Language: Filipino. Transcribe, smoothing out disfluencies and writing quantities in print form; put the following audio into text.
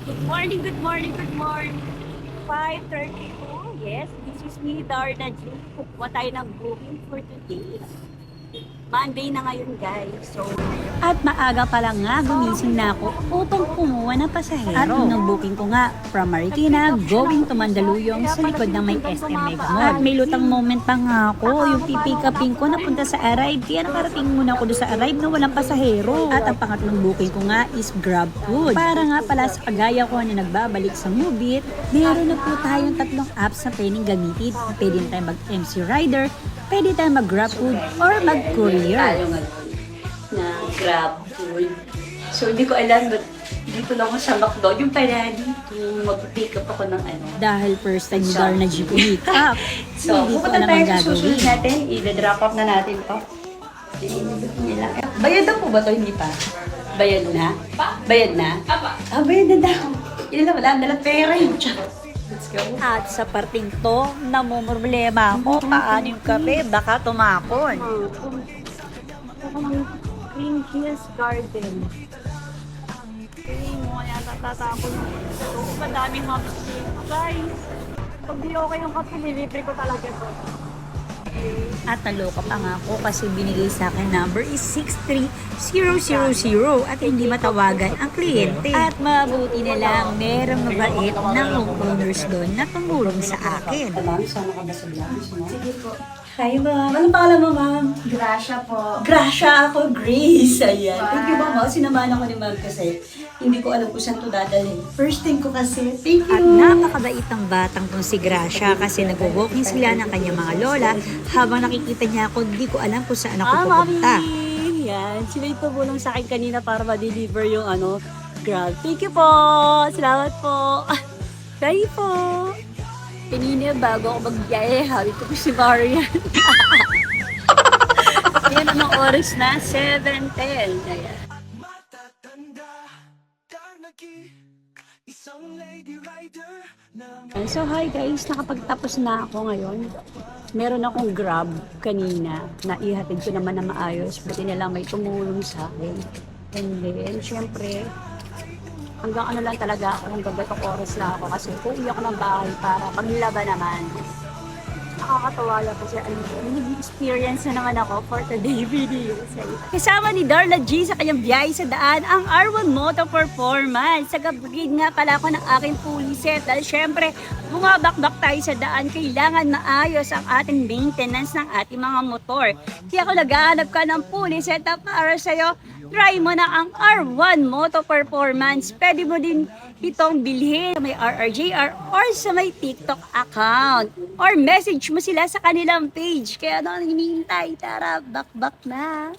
Good morning, good morning, good morning. 5:32. Yes, this is me, Darna G. Kukuha tayo ng booking for today. Monday na ngayon, guys. So, at maaga pa lang nga, gumising na ako upang kumuha ng pasahero. At nung booking ko nga, from Marikina, going to Mandaluyong sa likod ng may SM Mega Mall. At may lutang moment pa nga ako, yung pipick-upin ko napunta sa Arrive. Kaya nakarating muna ako doon sa Arrive na walang pasahero. At ang pangatlong booking ko nga is Grab Food. Para nga pala sa kagaya ko na nagbabalik sa Mubit, meron na po tayong tatlong apps na pwedeng gamitin. Pwede tayong mag-MC Rider, pwede tayong mag-Grab Food, or mag-Courier. Tayo ngayon na Grab Food. So, hindi ko alam, but dito lang ako sa McDo. Yung pala dito, mag-pick up ako ng ano. Dahil first time ni Darna G pick up. So, Hindi ko pupunta alam tayo ang sa susunod gagawin. natin. I-drop off na natin to. Inibot nila. Bayad na po ba to? Hindi pa? Bayad na? Bayad na? Bayad na daw. Yun na, wala dalang pera yun. Let's go. At sa parting to, namumroblema ako. Paano yung kape? Baka tumakon. Green Hills Garden. Feeling mo, kaya tatakon. So, madaming hamster. Guys, pag di okay yung kape, nilibre ko talaga to. At naloka pa nga ako kasi binigay sa akin number is 63000 at hindi matawagan ang kliyente. At mabuti na lang merong mabait na homeowners doon na tumulong sa akin. Alam, sana ka ba sa vlogs, no? Sige po. Hi, ma'am. Anong pangalan mo, ma'am? Gracia po. Gracia ako, Grace. Ayan. Thank you, ma'am. Sinamahan ako ni ma'am kasi hindi ko alam kung saan ito dadalhin. First time ko kasi. Thank you. At napakabait ang batang tong si Gracia kasi nag-walking sila ng kanyang mga lola. Habang nakikita niya ako, di ko alam kung saan ako pupunta. Mami! Yan. Sila yung tumulong sa akin kanina para ma-deliver yung Grab. Thank you po! Salamat po! Bye po! Pinina bago ako mag-biyahe, habi ko po si Marian. Yan ang oras na, 7:10. Ayan. So hi guys, nakapagtapos na ako ngayon. Meron akong Grab kanina na ihatid ko naman na maayos. Buti na lang may tumulong sa akin. And then, syempre, hanggang ano lang talaga ako, hanggang gatong oras na ako kasi uuwi ako ng bahay para paglaba naman. Nakakatawa lang kasi nag-experience na naman ako for today's video. Kasama ni Darla G sa kanyang biyahe sa daan ang R1 Moto Performance. Sa gabagid nga pala ako ng aking puliset dahil syempre bumabakbak tayo sa daan. Kailangan maayos ang ating maintenance ng ating mga motor. Kaya kung naghahanap ka ng puliset na para sa'yo, try mo na ang R1 Moto Performance. Pwede mo din itong bilhin sa may RRJR or sa may TikTok account. Or message mo sila sa kanilang page. Kaya ano ang hinihintay? Tara, bakbak na!